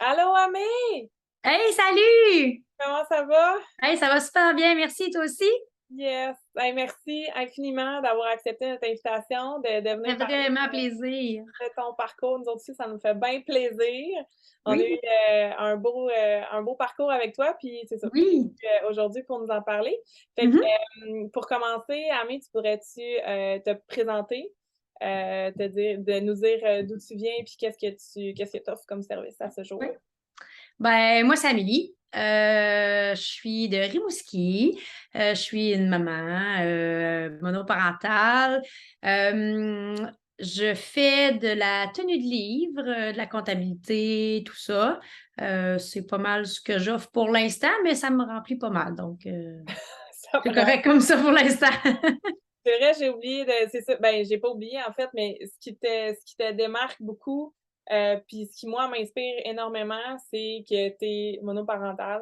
Allô, Amé! Hey, salut! Comment ça va? Hey, ça va super bien, merci, toi aussi? Yes! Hey, merci infiniment d'avoir accepté notre invitation, de C'est venir parler vraiment plaisir. de ton parcours. Nous autres aussi, ça nous fait bien plaisir. On a eu Oui, un beau parcours avec toi, puis c'est ça. oui. Aujourd'hui pour nous en parler. Fait que, Mhm. pour commencer, Amé, tu pourrais-tu te présenter, de nous dire d'où tu viens, puis qu'est-ce que tu offres comme service à ce jour? Oui. Ben, moi, c'est Amélie. Je suis de Rimouski. Je suis une maman monoparentale. Euh, je fais de la tenue de livre, de la comptabilité, tout ça. C'est pas mal ce que j'offre pour l'instant, mais ça me remplit pas mal. Donc, Ça c'est prend. correct comme ça pour l'instant. C'est vrai, j'ai oublié de c'est ça, ben, j'ai pas oublié en fait, mais ce qui te démarque beaucoup, puis ce qui moi m'inspire énormément, c'est que tu es monoparentale.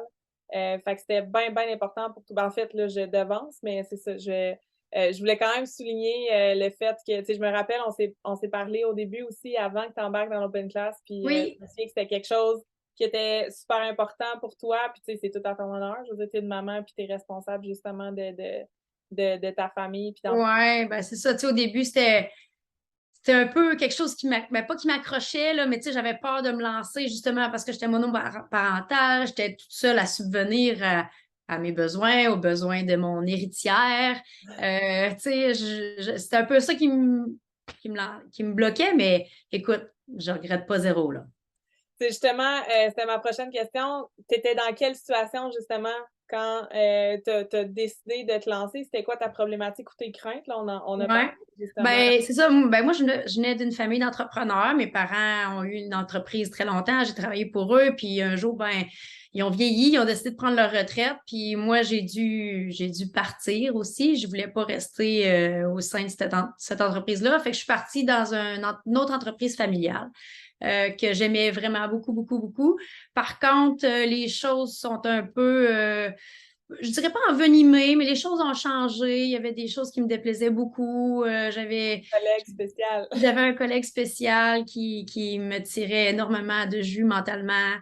Fait que c'était bien, bien important pour tout ben, en fait, là, je devance, mais c'est ça, je voulais quand même souligner, le fait que tu sais, je me rappelle, on s'est parlé au début aussi avant que tu embarques dans l'open class, puis, Oui. je me souviens que c'était quelque chose qui était super important pour toi, puis tu sais, c'est tout à ton honneur. Je veux dire, tu es une maman, puis tu es responsable justement de ta famille, puis d'en Ouais, ben c'est ça. Tu sais, au début, c'était un peu quelque chose ben, pas qui m'accrochait, là, mais tu sais, j'avais peur de me lancer justement parce que j'étais monoparentale, j'étais toute seule à subvenir à mes besoins, aux besoins de mon héritière. Tu sais, c'était un peu ça qui me bloquait, mais écoute, je regrette pas zéro, là. C'est justement, c'était ma prochaine question. Tu étais dans quelle situation justement quand tu as décidé de te lancer? C'était quoi ta problématique ou tes craintes? Là, on a parlé Ouais. justement. Ben, c'est ça. Ben, moi, je venais d'une famille d'entrepreneurs. Mes parents ont eu une entreprise très longtemps. J'ai travaillé pour eux. Puis un jour, ben, ils ont vieilli, ils ont décidé de prendre leur retraite. Puis moi, j'ai dû partir aussi. Je voulais pas rester au sein de cette entreprise-là. Fait que je suis partie dans une autre entreprise familiale que j'aimais vraiment beaucoup, beaucoup, beaucoup. Par contre, les choses sont un peu je dirais pas envenimées, mais les choses ont changé. Il y avait des choses qui me déplaisaient beaucoup. Collègue spécial. J'avais un collègue spécial qui me tirait énormément de jus mentalement.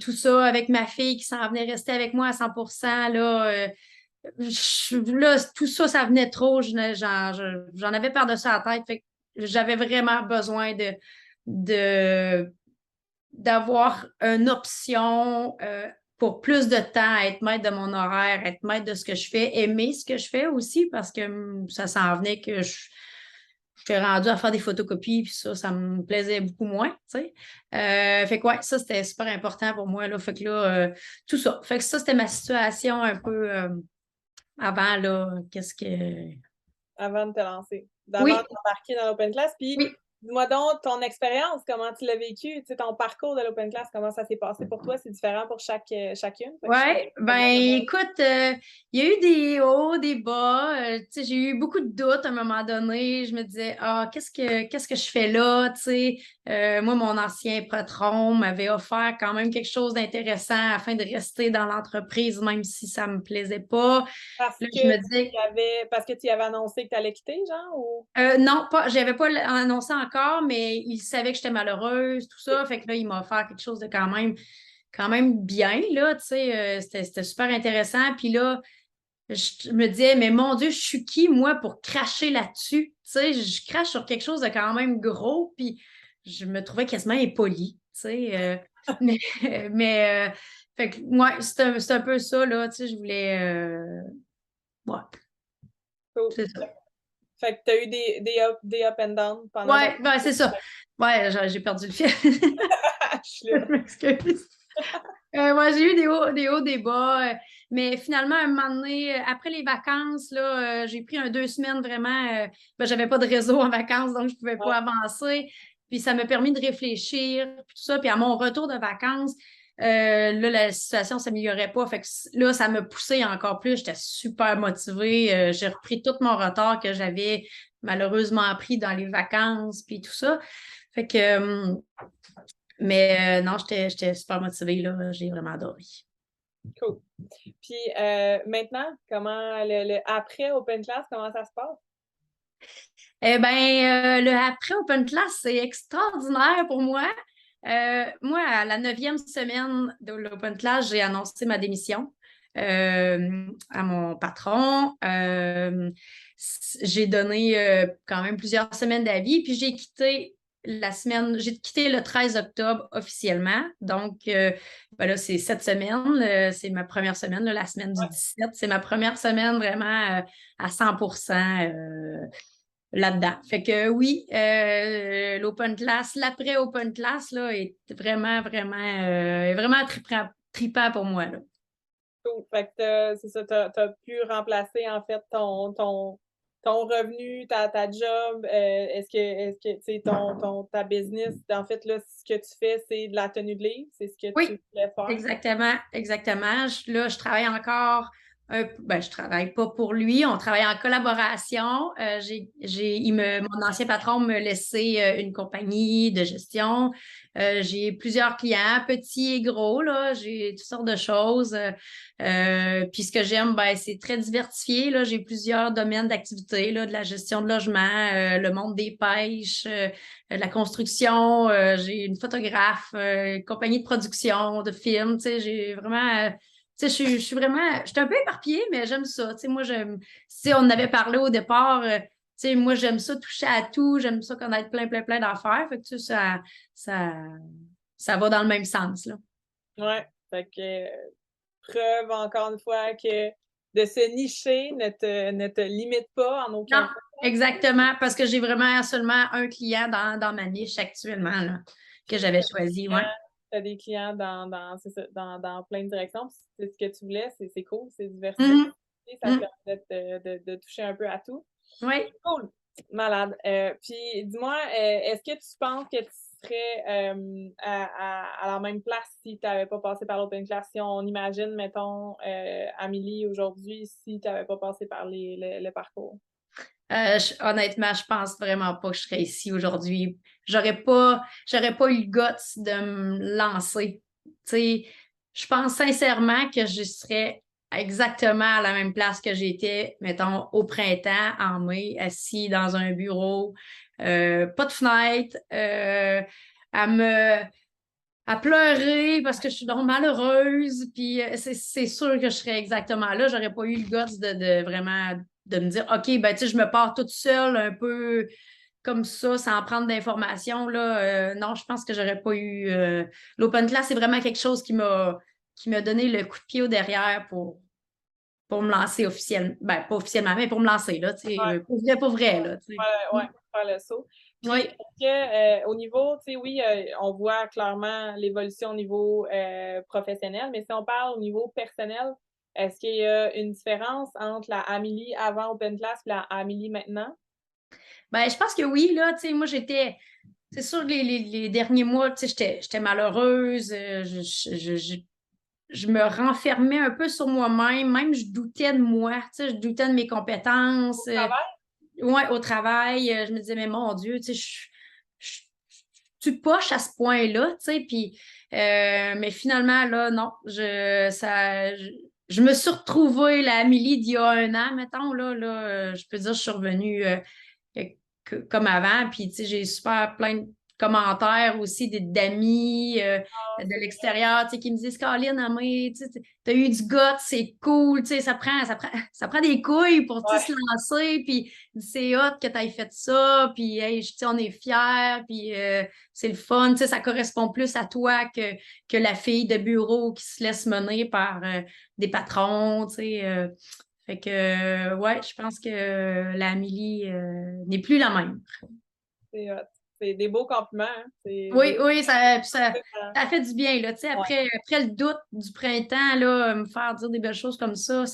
Tout ça avec ma fille qui s'en venait rester avec moi à 100%, là, là, tout ça, ça venait trop. J'en avais par-dessus la tête. Fait que j'avais vraiment besoin de d'avoir une option pour plus de temps, être maître de mon horaire, être maître de ce que je fais, aimer ce que je fais aussi parce que ça s'en venait que je suis rendue à faire des photocopies, puis ça me plaisait beaucoup moins, tu sais. Fait que ouais, ça, c'était super important pour moi, là. Fait que là, tout ça. Fait que ça, c'était ma situation un peu avant, là. Qu'est-ce que... Avant de te lancer, d'avant Oui, d'embarquer dans l'open class. Puis, oui. dis-moi donc ton expérience, comment tu l'as vécu, tu sais, ton parcours de l'open class, comment ça s'est passé pour toi? C'est différent pour chacune. Fait que je suis Ouais, ben curieuse de savoir. écoute, il y a eu des hauts, des bas. Tu sais, j'ai eu beaucoup de doutes à un moment donné. Je me disais, ah, qu'est-ce que je fais là? Tu sais, moi, mon ancien patron m'avait offert quand même quelque chose d'intéressant afin de rester dans l'entreprise, même si ça me plaisait pas. Parce Là, je que me disais, parce que tu y avais annoncé que tu allais quitter, genre, ou? non, pas, j'avais pas annoncé encore, mais il savait que j'étais malheureuse, tout ça. Fait que là, il m'a offert quelque chose de quand même bien, là, tu sais, c'était super intéressant. Puis là, je me disais, mais mon Dieu, je suis qui, moi, pour cracher là-dessus? Tu sais, je crache sur quelque chose de quand même gros, puis je me trouvais quasiment impolie, tu sais. Mais, fait que, ouais, c'est un peu ça, là, tu sais, je voulais, ouais, Cool. c'est ça. Fait que tu as eu des up and down pendant ta Ouais, ben, c'est ça. Ouais, j'ai perdu le fil. je suis Je là. m'excuse. Ouais, j'ai eu des hauts, des bas. Mais finalement, un moment donné, après les vacances, là, j'ai pris 2 semaines vraiment. Ben, j'avais pas de réseau en vacances, donc je pouvais Ouais, pas avancer. Puis ça m'a permis de réfléchir, puis tout ça. Puis à mon retour de vacances, là, la situation s'améliorait pas. Fait que là, ça m'a poussé encore plus. J'étais super motivée. J'ai repris tout mon retard que j'avais malheureusement pris dans les vacances, puis tout ça. Fait que, mais non, j'étais super motivée, là. J'ai vraiment adoré. cool. Puis maintenant, comment le après Open Class, comment ça se passe? Eh bien, le après Open Class, c'est extraordinaire pour moi. Moi, à la 9e semaine de l'Open Class, j'ai annoncé ma démission à mon patron. J'ai donné quand même plusieurs semaines d'avis, puis j'ai quitté le 13 octobre officiellement. Donc, ben là, c'est cette semaine, c'est ma première semaine, là, la semaine du 17. C'est ma première semaine vraiment à 100% là-dedans. Fait que oui, l'open class, l'après-open class, là, est vraiment trippant pour moi, là. Cool. Fait que c'est ça, t'as pu remplacer en fait ton revenu, ta job. Est-ce que tu sais, ta business, en fait, là, ce que tu fais, c'est de la tenue de livre, c'est ce que Oui, tu voulais faire? exactement, exactement. Là, je travaille encore je travaille pas pour lui, on travaille en collaboration. Mon ancien patron me laissait une compagnie de gestion. J'ai plusieurs clients, petits et gros, là. J'ai toutes sortes de choses. Puis ce que j'aime, ben, c'est très diversifié, là. J'ai plusieurs domaines d'activité, là, de la gestion de logement, le monde des pêches, de la construction, j'ai une photographe, une compagnie de production de films, tu sais, j'ai vraiment, tu sais, je suis un peu éparpillée, mais j'aime ça, tu sais, moi, tu sais, on en avait parlé au départ, tu sais, moi, j'aime ça toucher à tout, j'aime ça connaître plein d'affaires, fait que, tu sais, ça, ça va dans le même sens, là. Ouais. Fait que preuve encore une fois que de se nicher ne te limite pas en aucun Non, cas. exactement, parce que j'ai vraiment seulement un client dans ma niche actuellement, là, que Puis j'avais choisi, ouais. tu as des clients c'est ça, dans plein de directions. Puis c'est ce que tu voulais, c'est cool, c'est diversifié. Mhm. Ça te permet de toucher un peu à tout. Oui. Cool, malade. Puis dis-moi, est-ce que tu penses que tu serais à la même place si tu n'avais pas passé par l'Open Class? Si on imagine, mettons, Amélie aujourd'hui, si tu n'avais pas passé par le parcours. Honnêtement, je pense vraiment pas que je serais ici aujourd'hui. J'aurais pas eu le guts de me lancer. Tu sais, je pense sincèrement que je serais exactement à la même place que j'étais, mettons, au printemps, en mai, assis dans un bureau, pas de fenêtre, à me à pleurer parce que je suis donc malheureuse. Puis c'est sûr que je serais exactement là. J'aurais pas eu le gosse de vraiment de me dire OK, ben tu sais, je me pars toute seule un peu comme ça, sans prendre d'informations. Là. Non, je pense que j'aurais pas eu l'open class, c'est vraiment quelque chose qui m'a donné le coup de pied au derrière pour me lancer officiellement. Ben, pas officiellement, mais pour me lancer, là, tu sais, Ouais, pour vrai, là, tu sais. ouais, faire le saut. Puis, Oui. est-ce que au niveau, tu sais, oui, on voit clairement l'évolution au niveau professionnel, mais si on parle au niveau personnel, est-ce qu'il y a une différence entre la Amélie avant Open Class et la Amélie maintenant? Ben, je pense que oui, là, tu sais, moi, c'est sûr, les derniers mois, tu sais, j'étais malheureuse, je me renfermais un peu sur moi-même, même je doutais de moi, tu sais, je doutais de mes compétences, Travail? ouais, au travail, je me disais, mais mon Dieu, tu sais, je, tu poches à ce point-là, tu sais, puis, mais finalement, là, non, je me suis retrouvée, la Amélie d'il y a un an, mettons, là, je peux dire, je suis revenue comme avant. Puis, tu sais, j'ai super plein de commentaires aussi d'amis Ah, de c'est l'extérieur, tu sais, qui me disent, Caroline, Amé, tu sais, t'as eu du goût, c'est cool, tu sais, ça prend des couilles pour, tu sais, se ouais, lancer, puis c'est hot que t'aies fait ça, puis, hey, tu sais, on est fiers, puis c'est le fun, tu sais, ça correspond plus à toi que la fille de bureau qui se laisse mener par des patrons, tu sais. Fait que, ouais, je pense que la Amélie n'est plus la même. c'est hot. C'est des beaux compliments, hein. C'est Oui, des oui, ça, ça, ouais. ça fait du bien, là. Tu sais, après le doute du printemps, là, me faire dire des belles choses comme ça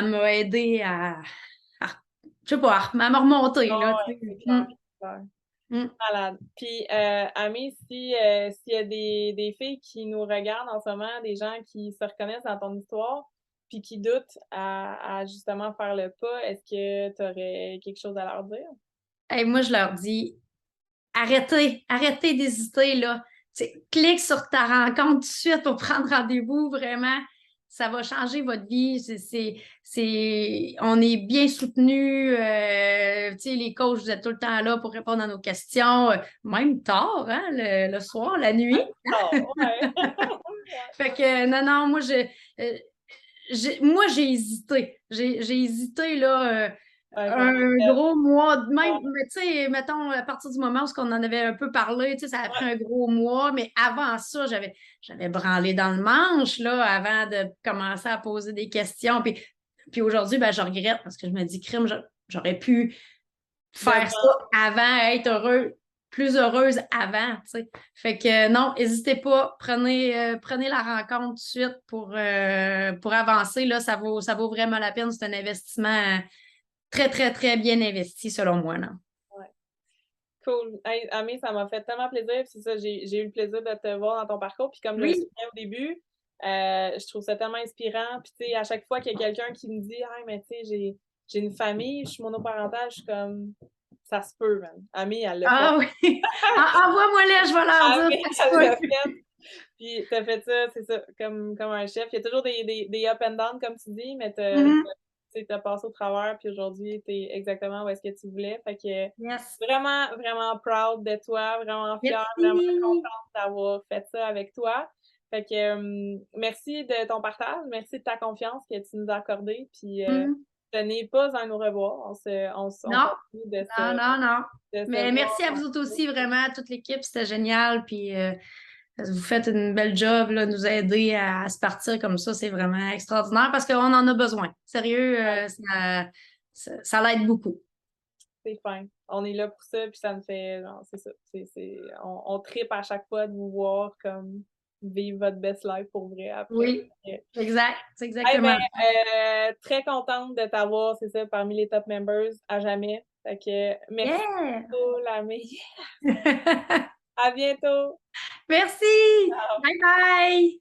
m'a aidé je sais pas, à me remonter, là, tu Ouais, sais. c'est clair, c'est clair. Mm. Malade. Puis, Amé, s'il y a des filles qui nous regardent en ce moment, des gens qui se reconnaissent dans ton histoire, puis qui doutent à justement faire le pas, est-ce que tu aurais quelque chose à leur dire? Hey, moi, je leur dis, arrêtez d'hésiter, là. Tu sais, clique sur ta rencontre tout de suite pour prendre rendez-vous, vraiment. ça va changer votre vie. On est bien soutenus. Tu sais, les coachs, vous êtes tout le temps là pour répondre à nos questions, même tard, hein, le soir, la nuit. Oh, ouais. Fait que, non, non, moi, j'ai hésité. J'ai hésité, là, un gros mois, même, mais tu sais, mettons, à partir du moment où on en avait un peu parlé, tu sais, ça a pris un gros mois, mais avant ça, j'avais branlé dans le manche, là, avant de commencer à poser des questions. Puis aujourd'hui, ben, je regrette parce que je me dis, crime, j'aurais pu faire ça avant, être plus heureuse avant, tu sais. Fait que non, n'hésitez pas, prenez la rencontre tout de suite pour avancer. Là, ça vaut vraiment la peine. C'est un investissement très, très, très bien investi, selon moi, là. Ouais. Cool. Hey, Amé, ça m'a fait tellement plaisir. C'est ça, j'ai eu le plaisir de te voir dans ton parcours. Puis comme je le soulignais au début, je trouve ça tellement inspirant. Puis tu sais, à chaque fois qu'il y a quelqu'un qui me dit « Hey, mais tu sais, j'ai une famille, je suis monoparentale », je suis comme « Ça se peut, man. » Amé, elle l'a fait. Oui. Envoie-moi-les, je vais leur Amé, dire. elle l'a fait. Puis t'as fait ça, c'est ça, comme un chef. Il y a toujours des up and down, comme tu dis, mais t'as passé au travers, puis aujourd'hui, t'es exactement où est-ce que tu voulais. Fait que Yes. vraiment, vraiment proud de toi, vraiment fière, Merci. vraiment contente d'avoir fait ça avec toi. Fait que merci de ton partage, merci de ta confiance que tu nous as accordée. Puis ce n'est pas un au revoir. On Non, continue de non, non, non. de se Mais voir. merci à vous autres aussi, vraiment, toute l'équipe, c'était génial. Puis vous faites une belle job, là, nous aider à se partir comme ça, c'est vraiment extraordinaire parce qu'on en a besoin. Sérieux, ça l'aide beaucoup. C'est fin. On est là pour ça, puis ça me fait, genre, c'est ça. On trippe à chaque fois de vous voir comme vivre votre best life pour vrai après. Oui, exact. C'est Eh exactement. ben, très contente de t'avoir, c'est ça, parmi les top members à jamais. Fait que merci Yeah! beaucoup, la meilleure. À bientôt. Merci! Bye bye!